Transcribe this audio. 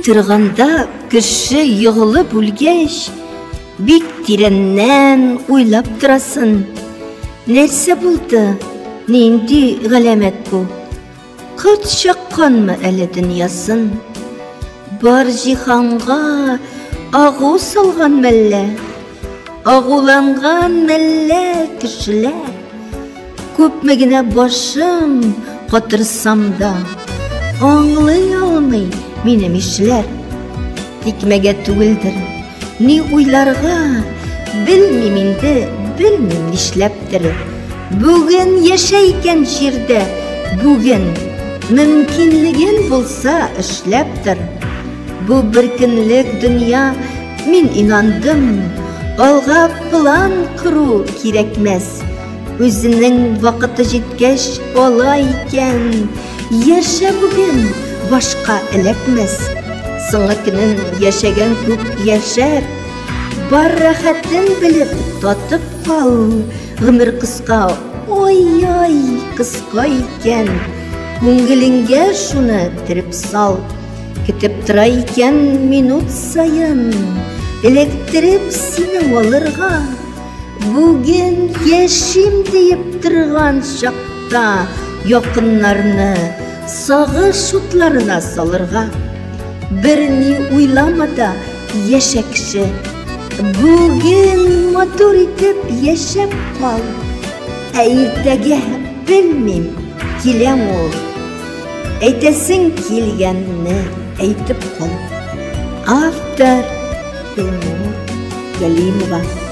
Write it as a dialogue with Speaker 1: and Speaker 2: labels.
Speaker 1: тұрғанда кіші йығылып үлгеш, бик тиреннен уйлап тұрасың. Нәрсе болды, ненди ғаламет бұл? Қырт шаққанмы әлі дүниясын? Бар жиһанға ағу салған мәллә, ағуланған мәллә кішілер. Көпмегіне башым қатырсам да, аңлай алмай минем ишләр. Тикмәгә түгелдер, ни уйларға, белмим инде, белмим нишләптер. Бүген яшәйкән җирдә, бүген мөмкинлеген булса эшләптер. Бу бер көнлек дөнья, мин инандым, алга план құру кирәкмәс. Үзенең вакыты җиткәч алай икән, яшә бүген, башка эләкмәс. Соңгы көнен яшәгән күп яшәр, бар рәхәтен белеп татып кал. Гомер кыска, ой-ой, кыска икән, күңелеңгә шуны тереп сал. Көтеп тора икән минут сайын, эләктереп сине алырга. Бүген яшим диеп торган чакта якыннарны сагыш утларына салырга. Бер ни уйламада яшә кеше, бүген матур итеп яшәп кал. Иртәгә белмим, киләм ул, әйтәсең килгәнне әйтеп кал. Автор Илнур Галимова.